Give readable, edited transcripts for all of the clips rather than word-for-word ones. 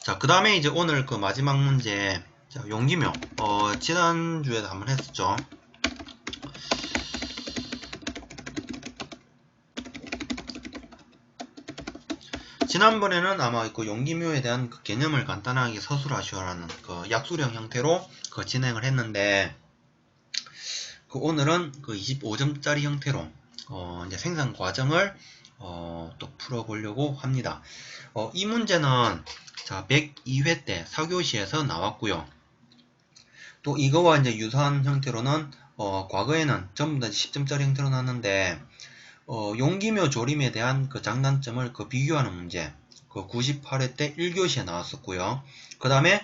자, 그 다음에 이제 오늘 그 마지막 문제. 자, 용기묘. 지난주에도 한번 했었죠. 지난번에는 아마 그 용기묘에 대한 그 개념을 간단하게 서술하시오라는 그 약수령 형태로 그 진행을 했는데, 그 오늘은 그 25점짜리 형태로 이제 생산 과정을 또 풀어보려고 합니다. 이 문제는 자 102회 때 4교시에서 나왔고요. 또 이거와 이제 유사한 형태로는 과거에는 전부 다 10점짜리 형태로 나왔는데 용기묘 조림에 대한 그 장단점을 그 비교하는 문제 그 98회 때 1교시에 나왔었고요. 그 다음에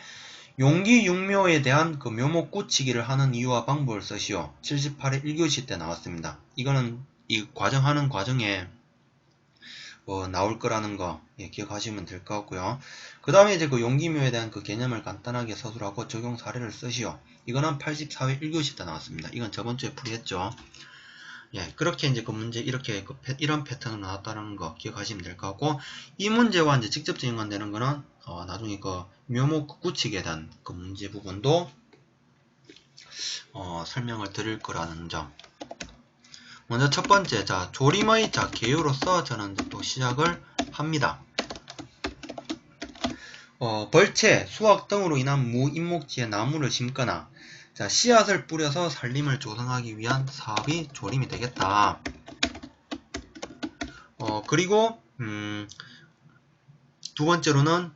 용기 육묘에 대한 그 묘목 굳히기를 하는 이유와 방법을 쓰시오. 78회 1교시 때 나왔습니다. 이거는 이 과정하는 과정에 나올 거라는 거 기억하시면 될 것 같고요. 그 다음에 이제 그 용기묘에 대한 그 개념을 간단하게 서술하고 적용 사례를 쓰시오. 이거는 84회 1교시 때 나왔습니다. 이건 저번 주에 풀이했죠. 그렇게 이제 그 문제 이렇게 이런 패턴으로 나왔다는 거 기억하시면 될 것 같고, 이 문제와 이제 직접적인 관되는 거는 나중에 그 묘목 굳히기에 대한 그 문제 부분도 설명을 드릴 거라는 점. 먼저 첫 번째, 자 조림의 개요로서 저는 또 시작을 합니다. 벌채, 수확 등으로 인한 무인목지에 나무를 심거나 자 씨앗을 뿌려서 살림을 조성하기 위한 사업이 조림이 되겠다. 그리고 두 번째로는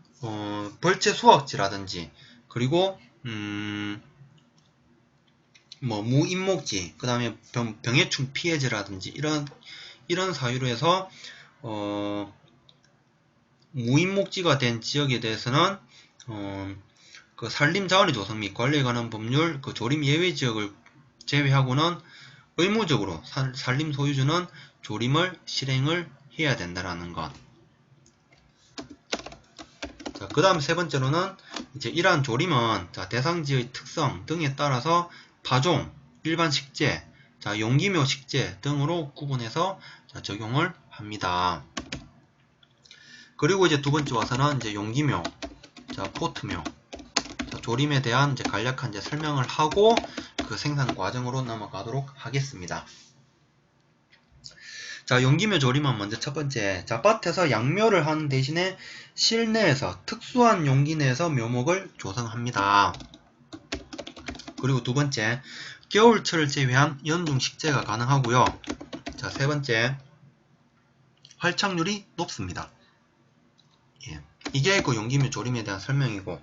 벌채 수확지라든지 그리고 뭐 무인목지, 그 다음에 병해충 피해제라든지 이런 사유로 해서 무인목지가 된 지역에 대해서는 그 산림자원의 조성 및 관리에 관한 법률 그 조림 예외 지역을 제외하고는 의무적으로 산림 소유주는 조림을 실행을 해야 된다라는 것. 자, 그 다음 세 번째로는 이제 이러한 조림은 자, 대상지의 특성 등에 따라서 파종, 일반 식재, 자, 용기묘 식재 등으로 구분해서 자, 적용을 합니다. 그리고 이제 두 번째 와서는 이제 용기묘, 자, 포트묘, 자, 조림에 대한 이제 간략한 이제 설명을 하고 그 생산 과정으로 넘어가도록 하겠습니다. 자, 용기묘 조림은 먼저 첫 번째, 자, 밭에서 양묘를 하는 대신에 실내에서 특수한 용기 내에서 묘목을 조성합니다. 그리고 두 번째, 겨울철을 제외한 연중 식재가 가능하고요. 자, 세 번째, 활착률이 높습니다. 이게 그 용기묘 조림에 대한 설명이고,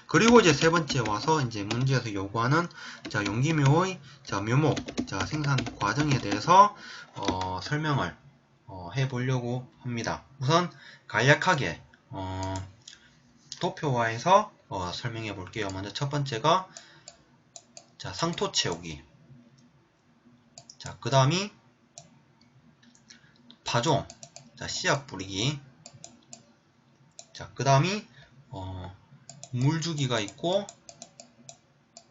그리고 이제 세 번째 와서 이제 문제에서 요구하는 자 용기묘의 자 묘목 자 생산 과정에 대해서 설명을 해보려고 합니다. 우선 간략하게 도표화해서 설명해 볼게요. 먼저 첫 번째가 자 상토 채우기, 자 그 다음이 파종, 자 씨앗 뿌리기, 자 그 다음이 물주기가 있고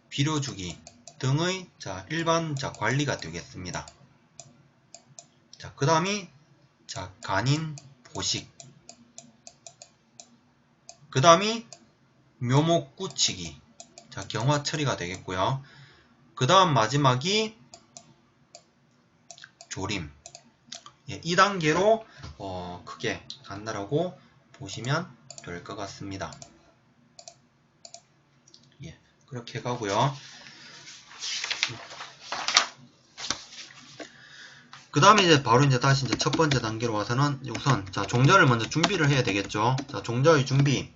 비료주기 등의 자 일반 자 관리가 되겠습니다. 자 그 다음이 자 간인 보식, 그 다음이 묘목 굳히기, 자 경화 처리가 되겠고요. 그 다음 마지막이 조림. 이 단계로 크게 간다라고 보시면 될 것 같습니다. 그렇게 가고요. 그 다음에 이제 바로 이제 다시 이제 첫 번째 단계로 와서는 우선 자 종자를 먼저 준비를 해야 되겠죠. 자 종자의 준비.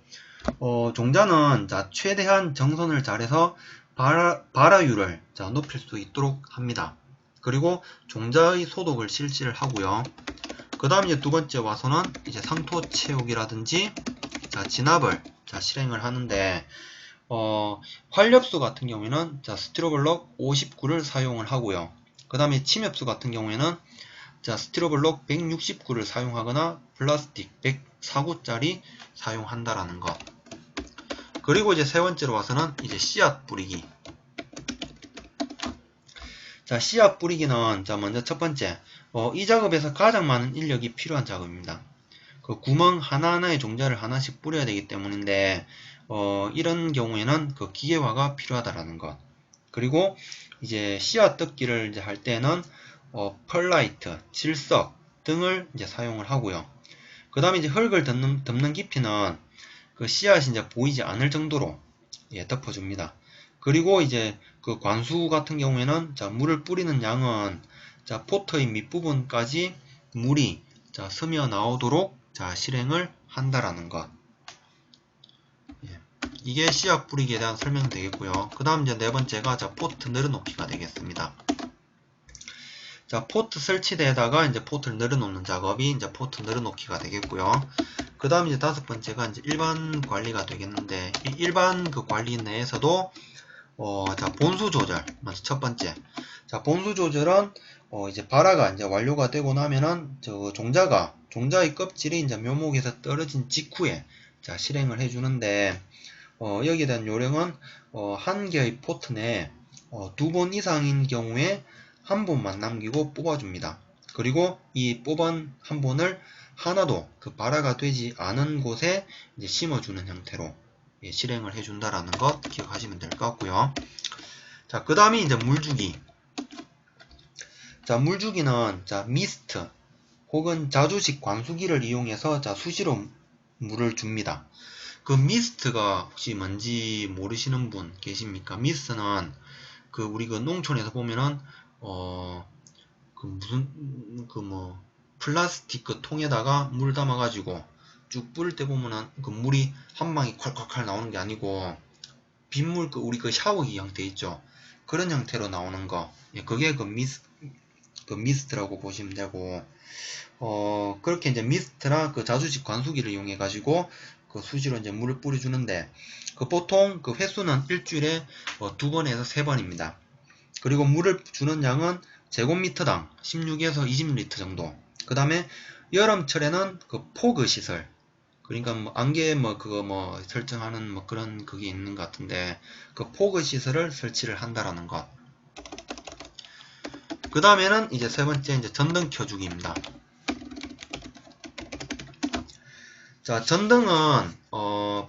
종자는 자 최대한 정선을 잘해서 발화율을 자 높일 수 있도록 합니다. 그리고 종자의 소독을 실시를 하고요. 그 다음 이제 두 번째 와서는 이제 상토 채우기라든지 자 진압을 자 실행을 하는데 활력수 같은 경우에는 자 스티로블록 59를 사용을 하고요. 그 다음에 침엽수 같은 경우에는 자 스티로블록 169를 사용하거나 플라스틱 104구짜리 사용한다라는 것. 그리고 이제 세 번째로 와서는 이제 씨앗 뿌리기. 자 씨앗 뿌리기는 자 먼저 첫 번째 이 작업에서 가장 많은 인력이 필요한 작업입니다. 그 구멍 하나하나에 종자를 하나씩 뿌려야 되기 때문인데 이런 경우에는 그 기계화가 필요하다라는 것. 그리고 이제 씨앗 뜯기를 이제 할 때는 펄라이트, 질석 등을 이제 사용을 하고요. 그 다음에 이제 흙을 덮는 깊이는 그 씨앗이 이제 보이지 않을 정도로 덮어줍니다. 그리고 이제 그 관수 같은 경우에는 자, 물을 뿌리는 양은 자, 포트의 밑부분까지 물이 자, 스며 나오도록 자, 실행을 한다라는 것. 예. 이게 씨앗 뿌리기에 대한 설명이 되겠고요. 그 다음 이제 네 번째가 자, 포트 늘어놓기가 되겠습니다. 자, 포트 설치대에다가 이제 포트를 늘어놓는 작업이 이제 포트 늘어놓기가 되겠고요. 그 다음 이제 다섯 번째가 이제 일반 관리가 되겠는데, 이 일반 그 관리 내에서도 자, 본수 조절. 먼저 첫 번째. 자, 본수 조절은 이제 발화가 이제 완료가 되고 나면은 종자의 껍질이 이제 묘목에서 떨어진 직후에 자, 실행을 해주는데, 여기에 대한 요령은 한 개의 포트 내에 2번 이상인 경우에 한 번만 남기고 뽑아줍니다. 그리고 이 뽑은 한 번을 하나도 그 발화가 되지 않은 곳에 이제 심어주는 형태로 실행을 해준다라는 것 기억하시면 될 것 같고요. 자, 그 다음에 이제 물주기. 자, 물주기는 자, 미스트 혹은 자주식 관수기를 이용해서 자, 수시로 물을 줍니다. 그 미스트가 혹시 뭔지 모르시는 분 계십니까? 미스트는 그 우리 그 농촌에서 보면은 그 무슨 그 뭐 플라스틱 그 통에다가 물 담아가지고 쭉 뿌릴 때 보면은 그 물이 한 방에 콸콸콸 나오는 게 아니고 빗물 그 우리 그 샤워기 형태 있죠. 그런 형태로 나오는 거. 예, 그게 그 미스트라고 보시면 되고 그렇게 이제 미스트나 그 자주식 관수기를 이용해 가지고 그 수시로 이제 물을 뿌려주는데 그 보통 그 횟수는 일주일에 2번에서 3번입니다. 그리고 물을 주는 양은 제곱미터당 16에서 20리터 정도. 그 다음에 여름철에는 그 포그 시설. 그러니까 뭐 안개 뭐 그거 뭐 설정하는 뭐 그런 그게 있는 것 같은데 그 포그 시설을 설치를 한다라는 것. 그 다음에는 이제 세 번째 이제 전등 켜주기입니다. 자, 전등은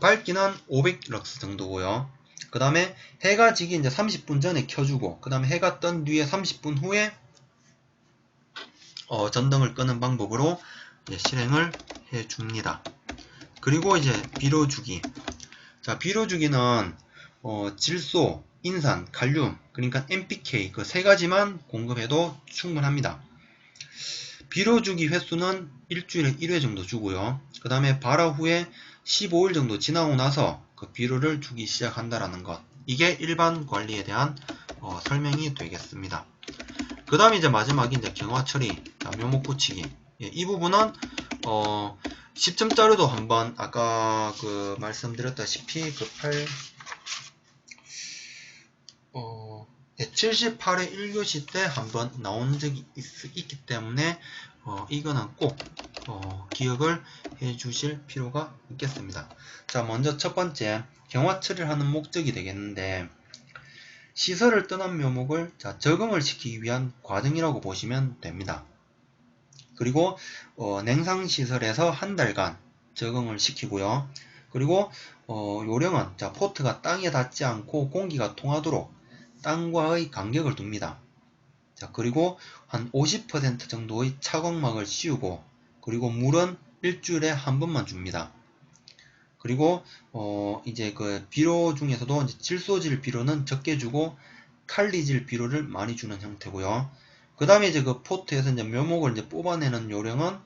밝기는 500럭스 정도고요. 그 다음에 해가 지기 이제 30분 전에 켜주고 그 다음에 해가 뜬 뒤에 30분 후에 전등을 끄는 방법으로 실행을 해줍니다. 그리고 이제 비료주기. 자, 비료주기는 질소, 인산, 칼륨, 그러니까 NPK 그 세 가지만 공급해도 충분합니다. 비료주기 횟수는 일주일에 1회 정도 주고요. 그 다음에 발화 후에 15일 정도 지나고 나서 그 비료를 주기 시작한다라는 것. 이게 일반 관리에 대한 설명이 되겠습니다. 그 다음에 이제 마지막이 이제 경화 처리, 묘목 붙이기. 예, 이 부분은 10점짜리도 한번 아까 그 말씀드렸다시피 그 78회 1교시 때 한번 나온 적이 있기 때문에 이거는 꼭 기억을 해 주실 필요가 있겠습니다. 자, 먼저 첫 번째 경화 처리를 하는 목적이 되겠는데 시설을 떠난 묘목을 자, 적응을 시키기 위한 과정이라고 보시면 됩니다. 그리고 냉상시설에서 한 달간 적응을 시키고요. 그리고 요령은 자, 포트가 땅에 닿지 않고 공기가 통하도록 땅과의 간격을 둡니다. 자, 그리고 한 50% 정도의 차광막을 씌우고 그리고 물은 일주일에 한 번만 줍니다. 그리고 이제 그 비료 중에서도 이제 질소질 비료는 적게 주고 칼리질 비료를 많이 주는 형태고요. 그 다음에 이제 그 포트에서 이제 묘목을 이제 뽑아내는 요령은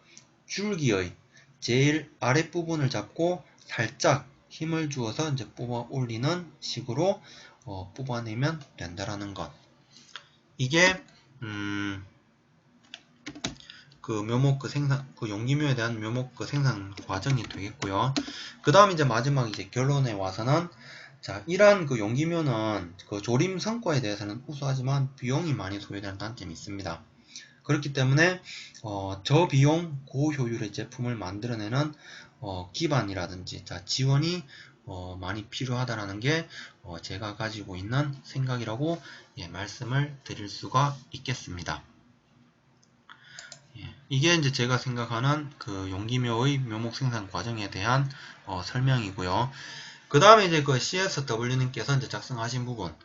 줄기의 제일 아랫부분을 잡고 살짝 힘을 주어서 이제 뽑아 올리는 식으로 뽑아내면 된다라는 것. 이게 그 묘목 그 생산 그 용기묘에 대한 묘목 그 생산 과정이 되겠고요. 그 다음 이제 마지막 이제 결론에 와서는 자, 이러한 그 용기묘는 그 조림 성과에 대해서는 우수하지만 비용이 많이 소요되는 단점이 있습니다. 그렇기 때문에 저비용 고효율의 제품을 만들어내는 기반이라든지 자, 지원이 많이 필요하다라는 게 제가 가지고 있는 생각이라고 말씀을 드릴 수가 있겠습니다. 예, 이게 이제 제가 생각하는 그 용기묘의 묘목 생산 과정에 대한 설명이고요. 그 다음에 이제 그 CSW님께서 이제 작성하신 부분.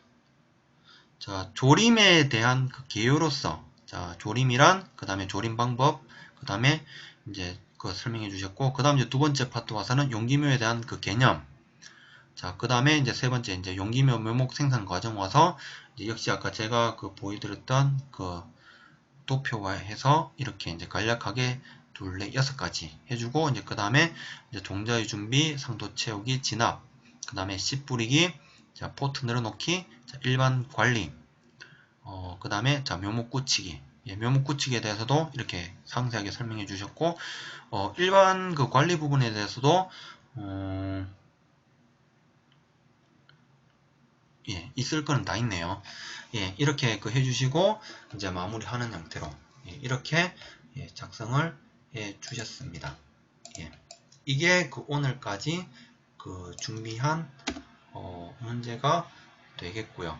자, 조림에 대한 그 개요로서, 자, 조림이란, 그 다음에 조림 방법, 그 다음에 이제 그 설명해 주셨고, 그 다음 이제 두 번째 파트 와서는 용기묘에 대한 그 개념. 자, 그 다음에 이제 세 번째 이제 용기묘 묘목 생산 과정 와서, 이제 역시 아까 제가 그 보여드렸던 그 도표화해서 이렇게 이제 간략하게 둘레 6가지 해주고, 이제 그 다음에 이제 종자의 준비, 상도 채우기, 진압, 그 다음에 씨 뿌리기, 자, 포트 늘어놓기, 자, 일반 관리, 그 다음에 자, 묘목 굳히기. 예, 묘목 굳히기에 대해서도 이렇게 상세하게 설명해 주셨고, 일반 그 관리 부분에 대해서도, 예, 있을 거는 다 있네요. 예, 이렇게 그 해주시고, 이제 마무리하는 형태로, 예, 이렇게 예, 작성을 해 주셨습니다. 예, 이게 그 오늘까지 그 준비한 문제가 되겠고요.